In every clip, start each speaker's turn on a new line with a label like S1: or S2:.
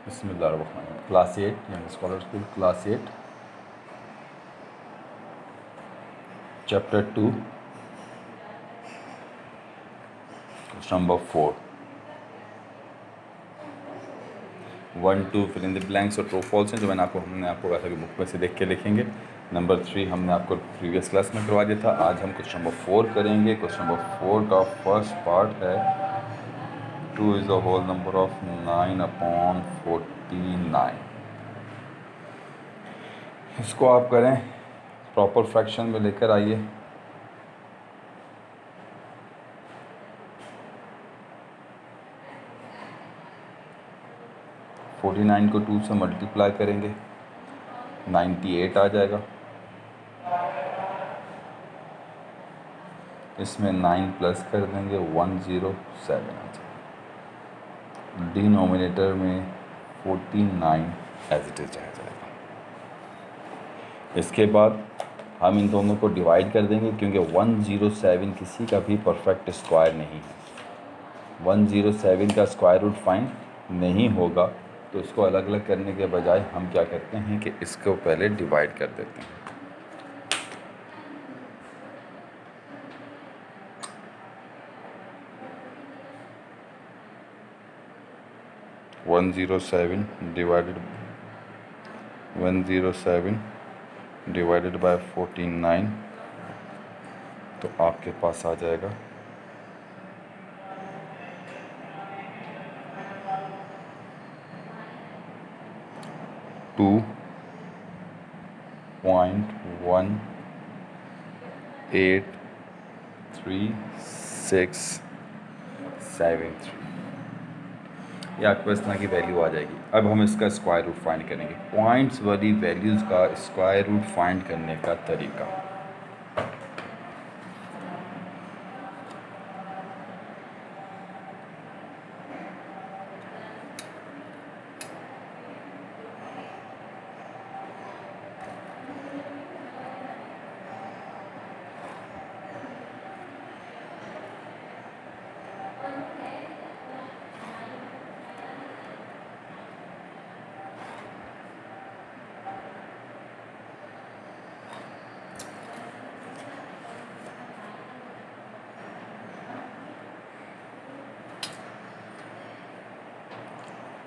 S1: बिस्मिल्लाहिर्रहमानिर्रहीम। Class 8 Young Scholar School class 8 chapter 2 question number 4 1 2 fill in the blanks और true false हैं जो हमने आपको कहा था कि बुक में से देख के लिखेंगे। नंबर 3 हमने आपको प्रीवियस क्लास में करवा दिया था। आज हम क्वेश्चन नंबर 4 करेंगे। क्वेश्चन नंबर 4 का फर्स्ट पार्ट है 2 is the whole number of 9/49। इसको आप करें प्रॉपर फ्रैक्शन में लेकर आइए। फोर्टी 9 को 2 से मल्टीप्लाई करेंगे 98 आ जाएगा। इसमें 9 प्लस कर देंगे 107 आ जाएगा। डिनोमिनेटर में 49 एज इट इज रह जाएगा। इसके बाद हम इन दोनों को डिवाइड कर देंगे क्योंकि 107 किसी का भी परफेक्ट स्क्वायर नहीं है। 107 का स्क्वायर रूट फाइंड नहीं होगा, तो इसको अलग अलग करने के बजाय हम क्या करते हैं कि इसको पहले डिवाइड कर देते हैं। 107 डिवाइडेड बाय 49, तो आपके पास आ जाएगा 2.18373। ये आपके पास इतना की वैल्यू आ जाएगी। अब हम इसका स्क्वायर रूट फाइंड करेंगे। पॉइंट्स वाली वैल्यूज़ का स्क्वायर रूट फाइंड करने का तरीका।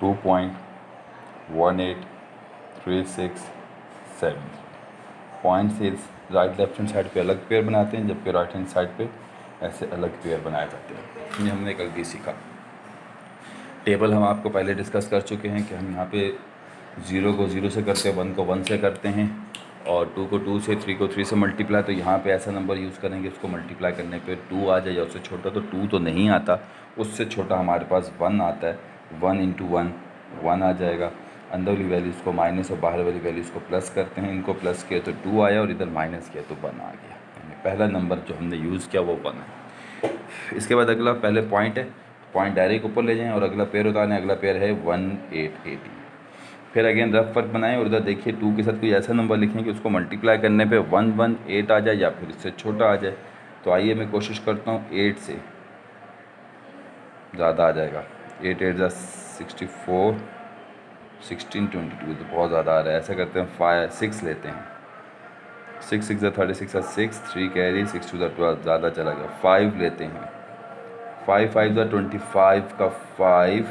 S1: टू 2.183673 पॉइंट से राइट लेफ्ट हैंड साइड पे अलग पेयर बनाते हैं, जबकि राइट हैंड साइड पे ऐसे अलग पेयर बनाए जाते हैं। ये हमने कल भी सीखा। टेबल हम आपको पहले डिस्कस कर चुके हैं कि हम यहाँ पे 0 को 0 से करते हैं, 1 को 1 से करते हैं, और 2 को 2 से, 3 को 3 से मल्टीप्लाई। तो यहाँ पे ऐसा नंबर यूज़ करेंगे उसको मल्टीप्लाई करने पे 2 आ जाए या उससे छोटा। तो 2 तो नहीं आता, उससे छोटा हमारे पास 1 आता है। 1 इंटू 1 आ जाएगा। अंदर वाली वैल्यूज़ को माइनस और बाहर वाली वैल्यूज़ को प्लस करते हैं। इनको प्लस किया तो 2 आया और इधर माइनस किया तो 1 आ गया। पहला नंबर जो हमने यूज़ किया वो 1 है। इसके बाद अगला पहले पॉइंट है, पॉइंट डायरेक्ट ऊपर ले जाएं और अगला पेयर उतारें। अगला पेयर है 1880। फिर अगेन रफ वर्क बनाएं और इधर देखिए 2 के साथ कोई ऐसा नंबर लिखें कि उसको मल्टीप्लाई करने पे 118 आ जाए या फिर इससे छोटा आ जाए। तो आइए मैं कोशिश करता हूँ 8 से ज़्यादा आ जाएगा। 8 8 64, 16 22 तो बहुत ज़्यादा आ रहा है। ऐसा करते हैं 6 लेते हैं। 6 6 36 6, 3 कैरी, 6 2 12 ज़्यादा चला गया। 5 लेते हैं। 5 5 25 का 5,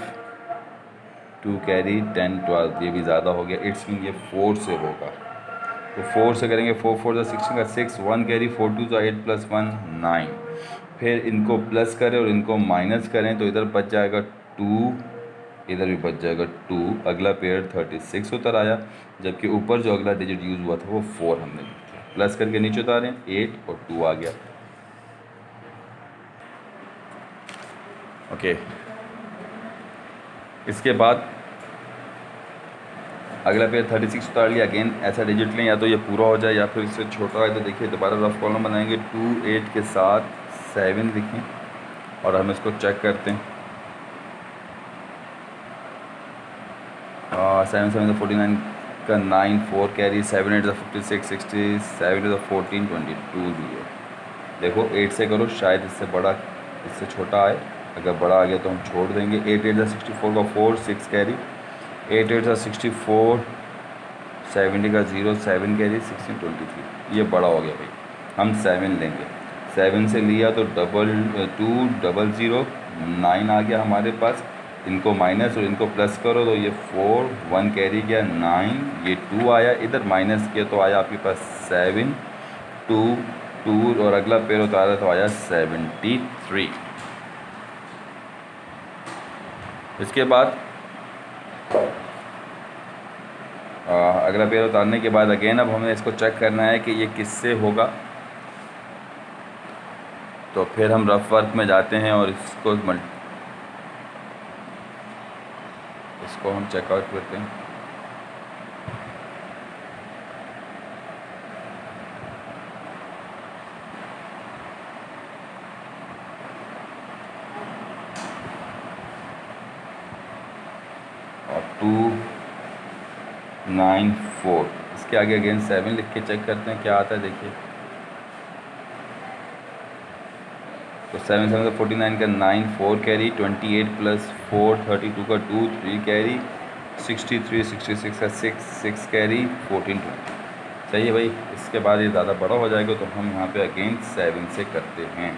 S1: 2 कैरी, 10 12 ये भी ज़्यादा हो गया। इट्स मीन ये 4 से होगा। तो 4 से करेंगे। 4 4 16 का 6, 1 कैरी, 4 2 8 + 1 9। फिर इनको प्लस करें और इनको माइनस करें तो इधर बच जाएगा 2, इधर भी बच जाएगा 2। अगला पेयर 36 उतर आया, जबकि ऊपर जो अगला डिजिट यूज़ हुआ था वो 4 हमने लिख दिया। प्लस करके नीचे उतारें 8 और 2 आ गया। ओके, इसके बाद अगला पेयर 36 उतार लिया। अगेन ऐसा डिजिट लें, या तो ये पूरा हो जाए या फिर इससे छोटा है। तो देखिए दोबारा रफ कॉलम बनाएंगे। 2 8 के साथ 7 लिखें और हम इसको चेक करते हैं। 7 7 49 का 9, 4 कैरी, 7 8 56 60, 7 14 22 लिए। देखो 8 से करो, शायद इससे बड़ा इससे छोटा आए। अगर बड़ा आ गया तो हम छोड़ देंगे। 8 8 64 का 4, 6 कैरी, 8 8 था 64, 70 का 0, 7 कैरी 16 23। ये बड़ा हो गया भाई, हम 7 लेंगे। 7 से लिया तो 2 0 0 9 आ गया हमारे पास। इनको माइनस और इनको प्लस करो तो ये 4, 1 कैरी गया 9, ये 2 आया, इधर माइनस किया तो आया आपके पास 7, 2 2 और अगला पेयर उतारा तो आया 73। इसके बाद अगला पेयर उतारने के बाद अगेन अब हमें इसको चेक करना है कि ये किससे होगा। तो फिर हम रफ वर्क में जाते हैं और इसको हम चेकआउट करते हैं। और 2 9 4 इसके आगे अगेन 7 लिख के चेक करते हैं क्या आता है। देखिए तो 7 7 का 49 का 9, 4 कैरी, 28 प्लस 4 32 का 2, 3 कैरी, 63 66 का 6 कैरी, 14 20। सही है भाई। इसके बाद ये ज़्यादा बड़ा हो जाएगा तो हम यहाँ पे अगेन 7 से करते हैं।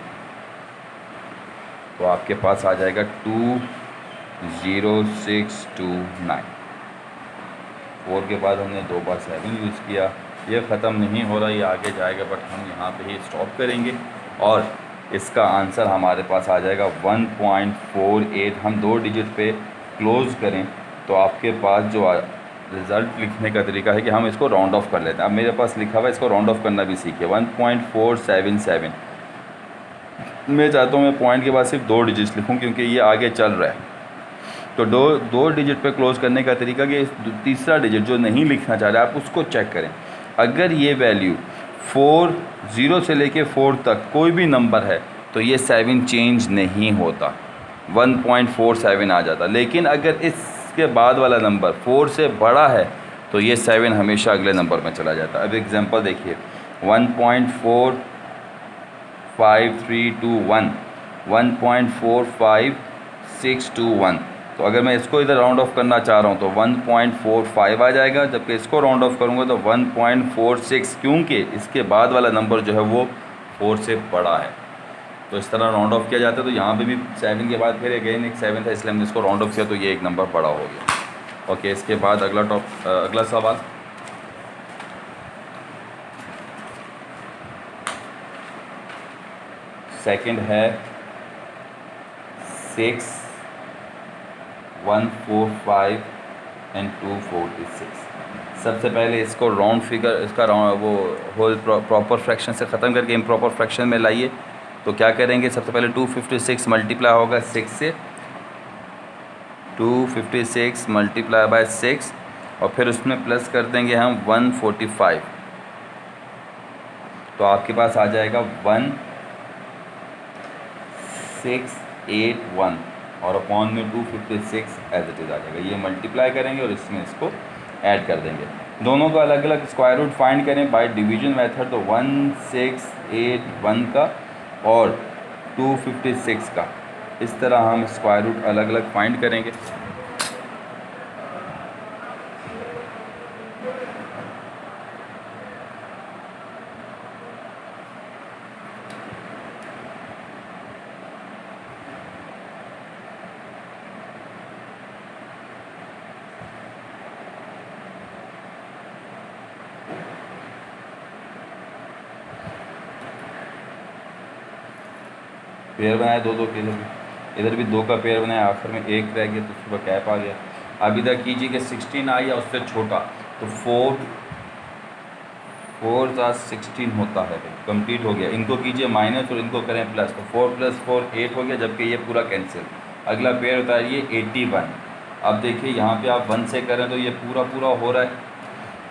S1: तो आपके पास आ जाएगा 2 0 6 2 9। 4 के बाद हमने 2 बार 7 यूज़ किया। ये ख़त्म नहीं हो रहा, ये आगे जाएगा, बट हम यहाँ पे ही स्टॉप करेंगे और इसका आंसर हमारे पास आ जाएगा 1.48। हम 2 डिजिट पे क्लोज़ करें तो आपके पास जो रिज़ल्ट लिखने का तरीका है कि हम इसको राउंड ऑफ कर लेते हैं। अब मेरे पास लिखा हुआ है, इसको राउंड ऑफ करना भी सीखिए। 1.477। मैं चाहता हूँ मैं पॉइंट के बाद सिर्फ 2 डिजिट्स लिखूँ क्योंकि ये आगे चल रहा है। तो दो डिजिट पे क्लोज़ करने का तरीका कि तीसरा डिजिट जो नहीं लिखना चाह रहे आप उसको चेक करें। अगर ये वैल्यू 4 0 से लेके 4 तक कोई भी नंबर है तो ये 7 चेंज नहीं होता, 1.47 आ जाता। लेकिन अगर इसके बाद वाला नंबर 4 से बड़ा है तो ये 7 हमेशा अगले नंबर में चला जाता। अब एग्जांपल देखिए 1.45321, 1.45621। तो अगर मैं इसको इधर राउंड ऑफ करना चाह रहा हूँ तो 1.45 आ जाएगा, जबकि इसको राउंड ऑफ करूँगा तो 1.46, क्योंकि इसके बाद वाला नंबर जो है वो 4 से बड़ा है। तो इस तरह राउंड ऑफ किया जाता है। तो यहाँ पे भी 7 के बाद फिर अगेन एक 7 था, इसलिए हमने इसको राउंड ऑफ किया तो ये एक नंबर बड़ा हो गया। ओके, इसके बाद अगला सवाल। सेकंड है 6 145 एंड 246। सबसे पहले इसको राउंड फिगर, इसका वो होल प्रॉपर फ्रैक्शन से ख़त्म करके इम्प्रॉपर फ्रैक्शन में लाइए। तो क्या करेंगे, सबसे पहले 256 मल्टीप्लाई होगा 6 से, 256 मल्टीप्लाई बाय 6 और फिर उसमें प्लस कर देंगे हम 145। तो आपके पास आ जाएगा 1681 और अपॉन में 256 एज इट इज़ आ जाएगा। ये मल्टीप्लाई करेंगे और इसमें इसको ऐड कर देंगे। दोनों का अलग अलग स्क्वायर रूट फाइंड करें बाय डिवीजन मेथड। तो 1681 का और 256 का, इस तरह हम स्क्वायर रूट अलग अलग फाइंड करेंगे। पेयर बनाए दो के लिए, इधर भी 2 का पेयर बनाया, आखिर में 1 रह गया तो सुबह कैप आ गया। अब इधर कीजिए कि 16 आ या उससे छोटा, तो 4 का 16 होता है, कंप्लीट हो गया। इनको कीजिए माइनस और इनको करें प्लस, तो 4 + 4 8 हो गया, जबकि ये पूरा कैंसिल। अगला पेयर उतारिए 81। अब देखिए यहाँ पे आप 1 से करें तो ये पूरा हो रहा है,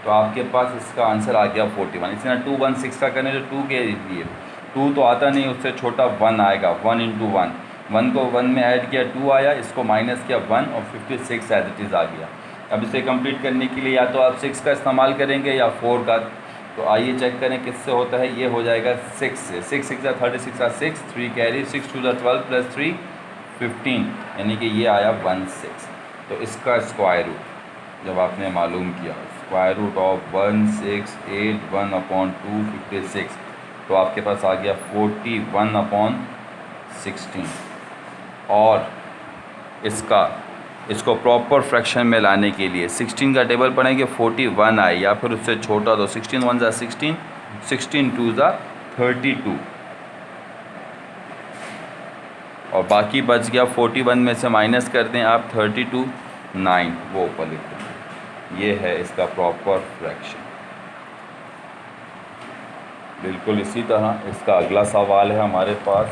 S1: तो आपके पास इसका आंसर आ गया 41। इसी तरह 2 1 6 का करें तो 2 के लिए 2 तो आता नहीं, उससे छोटा 1 आएगा, 1 × 1, 1 को 1 में ऐड किया 2 आया, इसको माइनस किया 1 और 56 एज इट इज़ आ गया। अब इसे कंप्लीट करने के लिए या तो आप 6 का इस्तेमाल करेंगे या 4 का। तो आइए चेक करें किससे होता है। ये हो जाएगा 6 से, 6 6 36 का 6, 3 कैरी, 6 2 12 + 3 15, यानी कि ये आया 16। तो इसका स्क्वायर रूट जब आपने मालूम किया स्क्वायर रूट ऑफ 1681/256, तो आपके पास आ गया 41/16। और इसको प्रॉपर फ्रैक्शन में लाने के लिए 16 का टेबल पढ़ेंगे 41 आए, या फिर उससे छोटा तो 16 1 ज़ा 16, 16 2 ज़ा 32, और बाकी बच गया 41 में से माइनस कर दें आप 32 9, वो ऊपर लिख दें। ये है इसका प्रॉपर फ्रैक्शन। बिल्कुल इसी तरह इसका अगला सवाल है हमारे पास।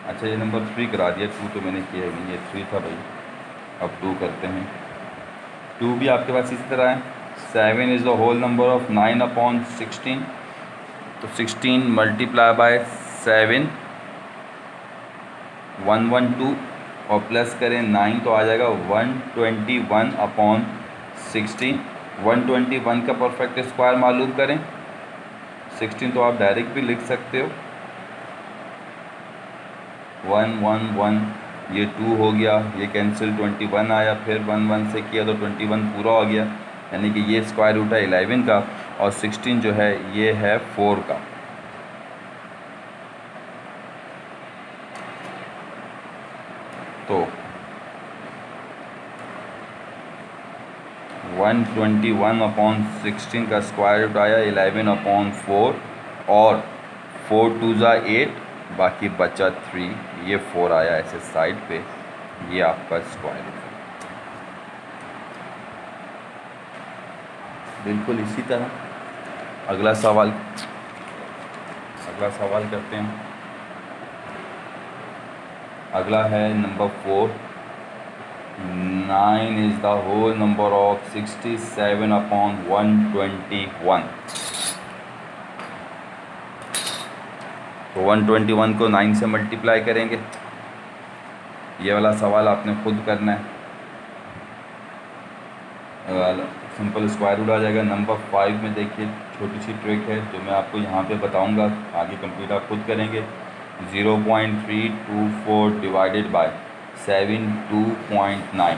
S1: अच्छा, ये नंबर 3 करा दिया, 2 तो मैंने किया नहीं, ये 3 था भाई। अब 2 करते हैं। 2 भी आपके पास इसी तरह है। 7 is the whole number of 9/16, तो 16 मल्टीप्लाई बाय 7 112, और प्लस करें 9 तो आ जाएगा 121/16। 121 का परफेक्ट स्क्वायर मालूम करें। 16 तो आप डायरेक्ट भी लिख सकते हो, 111, ये 2 हो गया, ये कैंसिल 21 आया, फिर 1 1 से किया तो 21 पूरा हो गया, यानी कि ये स्क्वायर रूट है 11 का, और 16 जो है ये है 4 का। तो 121/16 का स्क्वायर रूट आया 11/4, और 4 2 ज़ा 8, बाकी बचा 3, ये 4 आया ऐसे साइड पे, ये आपका स्क्वायर रूट है। बिल्कुल इसी तरह अगला सवाल करते हैं। अगला है number 4। 9 is the whole number of 67/121। तो 121 को 9 से मल्टीप्लाई करेंगे। ये वाला सवाल आपने खुद करना है। सिंपल स्क्वायर रूट आ जाएगा। नंबर 5 में देखिए छोटी सी ट्रिक है जो मैं आपको यहाँ पे बताऊँगा, आगे कंप्लीट आप खुद करेंगे। 0.324 डिवाइडेड बाय 72.9।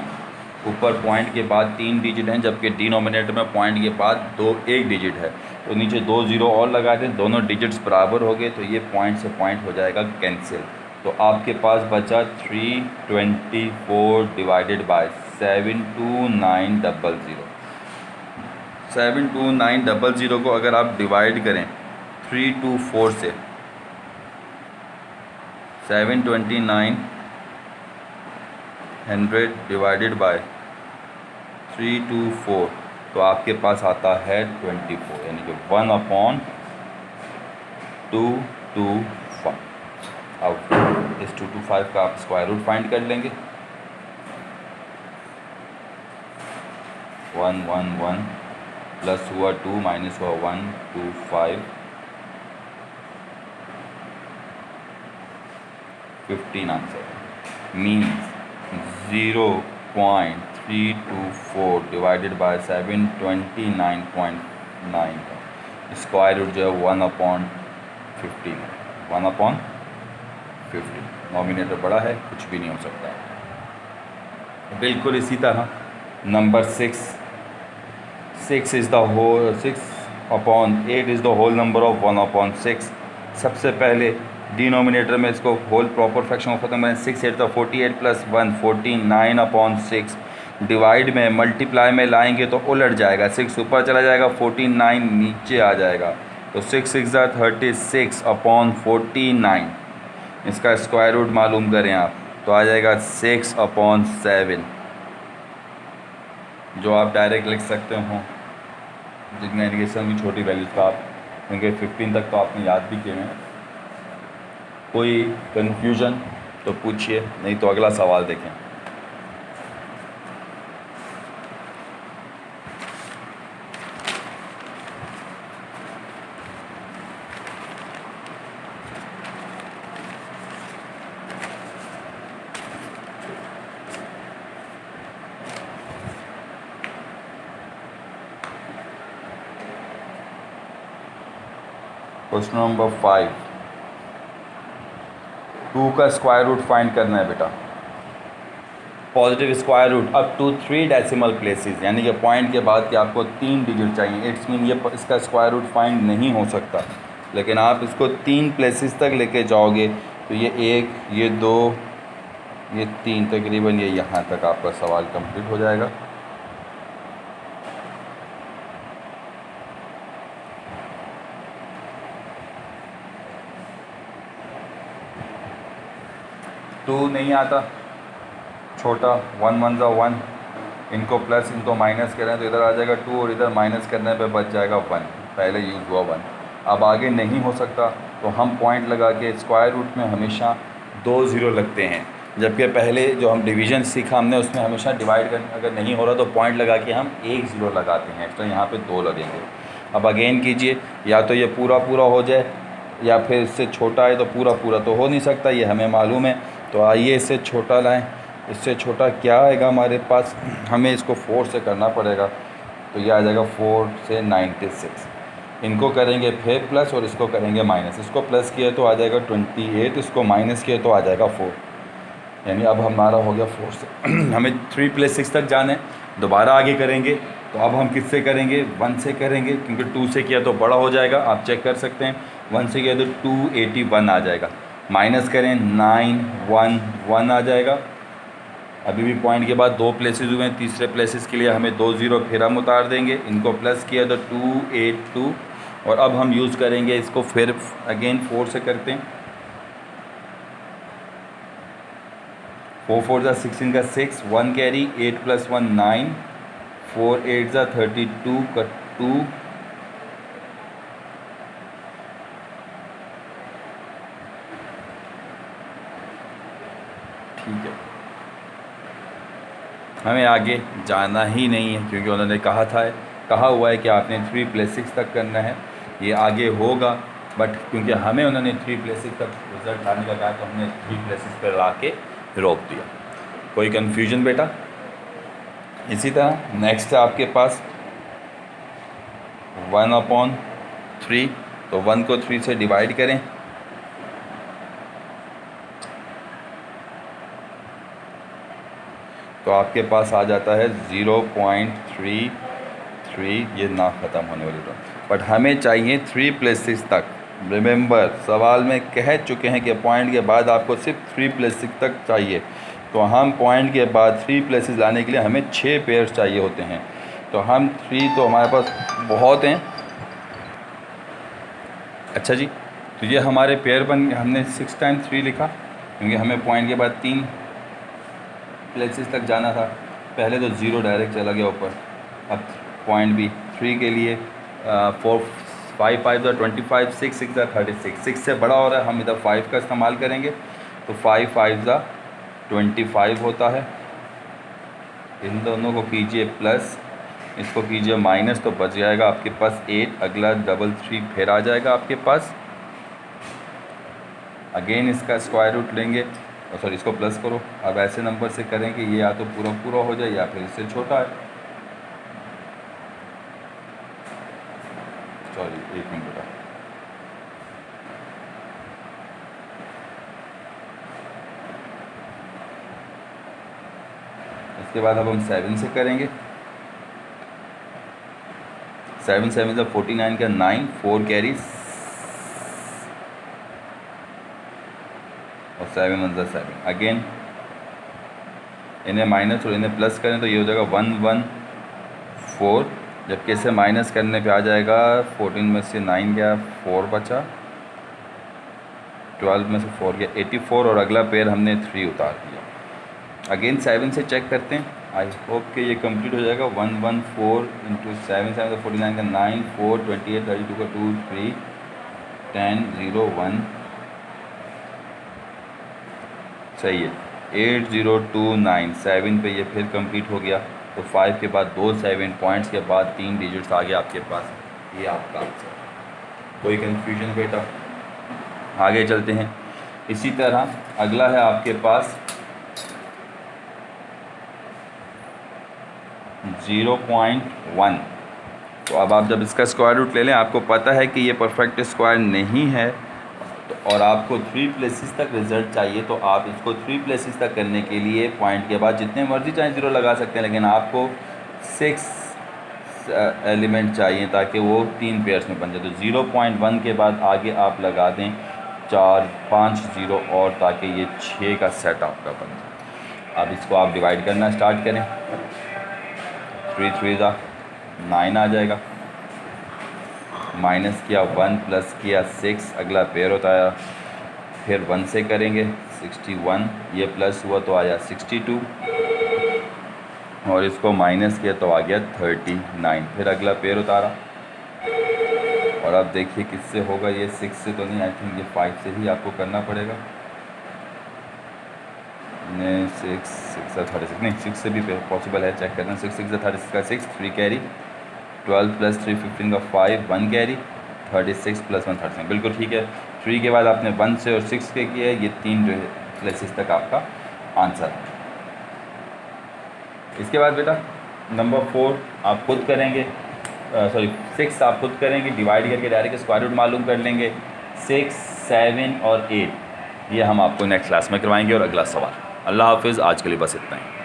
S1: ऊपर पॉइंट के बाद 3 डिजिट हैं, जबकि डिनोमिनेटर में पॉइंट के बाद 1 डिजिट है, तो नीचे 2 ज़ीरो और लगा दें, दोनों डिजिट्स बराबर हो गए, तो ये पॉइंट से पॉइंट हो जाएगा कैंसिल। तो आपके पास बचा 324 डिवाइडेड बाय 72900। 72900 को अगर आप डिवाइड करें 324 से, 72900 डिवाइडेड बाय 324, तो आपके पास आता है 24, यानी कि 1/225। अब इस 225 का आप स्क्वायर रूट फाइंड कर लेंगे। 111 प्लस हुआ 2 माइनस हुआ 1, 2 5, 15 आंसर मीन्स 0.324 डिवाइडेड बाय 729.9 का स्क्वायर रूट जो है 1/15 है। 1/15, नॉमिनेटर बड़ा है, कुछ भी नहीं हो सकता। बिल्कुल इसी तरह number 6 is the whole 6/8 is the whole number of 1/6। सबसे पहले डिनोमिनेटर में इसको होल प्रॉपर फ्रैक्शन को ख़त्म करें। 6 8 48 प्लस 1 49/6। डिवाइड में मल्टीप्लाई में लाएंगे तो उलट जाएगा, 6 ऊपर चला जाएगा, 49 नीचे आ जाएगा, तो 6 6 36/49। इसका स्क्वायर रूट मालूम करें आप, तो आ जाएगा 6/7, जो आप डायरेक्ट लिख सकते हो। जितना इंडिकेशन की छोटी वैल्यूज का आप, क्योंकि 15 तक तो आपने याद भी किए हैं। कोई कन्फ्यूजन तो पूछिए, नहीं तो अगला सवाल देखें। क्वेश्चन नंबर 5, 2 का स्क्वायर रूट फाइंड करना है बेटा। Positive square root up to 3 decimal places, यानी कि पॉइंट के बाद कि आपको 3 डिजिट चाहिए। इट्स मीन ये इसका स्क्वायर रूट फाइंड नहीं हो सकता, लेकिन आप इसको 3 प्लेसेस तक लेके जाओगे तो ये 1, ये 2, ये 3, तकरीबन ये यहाँ तक आपका सवाल कंप्लीट हो जाएगा। टू नहीं आता, छोटा 1 1 ज़ा 1, इनको प्लस इनको माइनस करें तो इधर आ जाएगा 2 और इधर माइनस करने पे बच जाएगा 1, पहले यूज़ हुआ 1। अब आगे नहीं हो सकता तो हम पॉइंट लगा के स्क्वायर रूट में हमेशा 2 ज़ीरो लगते हैं, जबकि पहले जो हम डिवीज़न सीखा हमने उसमें हमेशा डिवाइड कर अगर नहीं हो रहा तो पॉइंट लगा के हम 1 ज़ीरो लगाते हैं, तो यहाँ पे 2 लगेंगे। अब अगेन कीजिए, या तो ये पूरा पूरा हो जाए या फिर इससे छोटा है, तो पूरा पूरा तो हो नहीं सकता, ये हमें मालूम है। तो आइए इससे छोटा लाएं। इससे छोटा क्या आएगा हमारे पास, हमें इसको 4 से करना पड़ेगा, तो ये आ जाएगा 4 से 96। इनको करेंगे फिर प्लस और इसको करेंगे माइनस, इसको प्लस किया तो आ जाएगा 28, इसको माइनस किया तो आ जाएगा 4, यानी अब हमारा हो गया 4 से हमें 3 प्लस 6 तक जाना है। दोबारा आगे करेंगे तो अब हम किससे करेंगे, 1 से करेंगे, क्योंकि 2 से किया तो बड़ा हो जाएगा, आप चेक कर सकते हैं। 1 से किया तो 281 आ जाएगा, माइनस करें 9 1 1 आ जाएगा। अभी भी पॉइंट के बाद 2 प्लेसेस हुए हैं, तीसरे प्लेसेस के लिए हमें 2 ज़ीरो फिर हम उतार देंगे, इनको प्लस किया तो 282, और अब हम यूज़ करेंगे इसको फिर अगेन 4 से करते हैं। 4 4 ज़ा 16 का 6, 1 कैरी, 8 + 1 9, 4 8 ज़ा 32 का 2, ठीक है। हमें आगे जाना ही नहीं है, क्योंकि उन्होंने कहा हुआ है कि आपने 3 + 6 तक करना है, ये आगे होगा, बट क्योंकि हमें उन्होंने 3 + 6 तक रिजल्ट लाने का कहा तो हमने 3 + 6 पर ला के रोक दिया। कोई कन्फ्यूजन बेटा? इसी तरह नेक्स्ट है आपके पास 1/3, तो 1 को 3 से डिवाइड करें, तो आपके पास आ जाता है 0.33, ये ना ख़त्म होने वाली तो, बट हमें चाहिए 3 + 6 तक। रिमेंबर सवाल में कह चुके हैं कि पॉइंट के बाद आपको सिर्फ 3 + 6 तक चाहिए, तो हम पॉइंट के बाद 3 + 6 लाने के लिए हमें 6 पेयर्स चाहिए होते हैं, तो हम 3 तो हमारे पास बहुत हैं। अच्छा जी, तो ये हमारे पेयर बन, हमने 6 × 3 लिखा, क्योंकि हमें पॉइंट के बाद 3 प्लेसेस तक जाना था। पहले तो 0 डायरेक्ट चला गया ऊपर, अब पॉइंट भी 3 के लिए 4 5 5 ज़ा 25, 6 6 ज़ा 36, 6 से बड़ा हो रहा है, हम इधर 5 का इस्तेमाल करेंगे, तो 5 5 ज़ा 25 होता है। इन दोनों को कीजिए प्लस, इसको कीजिए माइनस, तो बच जाएगा आपके पास 8, अगला 3 फिर आ जाएगा आपके पास। अगेन इसका स्क्वायर रूट लेंगे, सॉरी इसको प्लस करो। अब ऐसे नंबर से करें कि ये या तो पूरा पूरा हो जाए या फिर इससे छोटा है। सॉरी 1 मिनट बेटा, इसके बाद अब हम 7 से करेंगे। 7 7 ज़ा 49 का 9, 4 कैरी और 7 1 ज़ा 7। अगेन इन्हें माइनस और इन्हें प्लस करें तो ये हो जाएगा 1 1 4, जबकि इसे माइनस करने पे आ जाएगा 14 में से 9 गया, 4 बचा, 12 में से 4 गया, 84, और अगला पेयर हमने 3 उतार दिया। अगेन 7 से चेक करते हैं, आई होप कि ये कंप्लीट हो जाएगा। 1 1 4 × 7 7 = 49 का 9, 4 28 32 का 2 3 10 0 1, सही है। 8029 7 पे ये फिर कंप्लीट हो गया, तो 5 के बाद 2 7 पॉइंट्स के बाद 3 डिजिट्स आ गया आपके पास, ये आपका आंसर। कोई कन्फ्यूजन बेटा? आगे चलते हैं। इसी तरह अगला है आपके पास 0.1, तो अब आप जब इसका स्क्वायर रूट ले लें, आपको पता है कि ये परफेक्ट स्क्वायर नहीं है, तो और आपको 3 प्लेसेस तक रिज़ल्ट चाहिए, तो आप इसको 3 प्लेसेस तक करने के लिए पॉइंट के बाद जितने मर्ज़ी चाहे ज़ीरो लगा सकते हैं, लेकिन आपको 6 एलिमेंट चाहिए ताकि वो 3 पेयर्स में बन जाए। तो 0.1 के बाद आगे आप लगा दें 4 5 ज़ीरो और, ताकि ये 6 का सेट आपका बन जाए। अब इसको आप डिवाइड करना स्टार्ट करें। 3 3 9 आ जाएगा, माइनस किया 1 प्लस किया 6, अगला पेयर होता है, फिर 1 से करेंगे 61, ये प्लस हुआ तो आया 62, और इसको माइनस किया तो आ गया 39, फिर अगला पेयर उतारा। और अब देखिए किससे होगा, ये 6 से तो नहीं, आई थिंक ये 5 से ही आपको करना पड़ेगा। नहीं 6 36 नहीं, 6 से भी पॉसिबल है, चेक करना। 6 6 36 का 6, 3 कैरी, 12 प्लस 3 15 का 5, 1 कैरी, 36 प्लस 1 36, बिल्कुल ठीक है। 3 के बाद आपने 1 से और 6 के किया है, ये 3 जो है प्लेसेस तक आपका आंसर है। इसके बाद बेटा नंबर 4 आप खुद करेंगे, 6 आप खुद करेंगे, डिवाइड करके डायरेक्ट स्क्वायर रूट मालूम कर लेंगे। 6 7 और 8 ये हम आपको नेक्स्ट क्लास में करवाएंगे। और अगला सवाल। अल्लाह हाफिज़, आज के लिए बस इतना ही।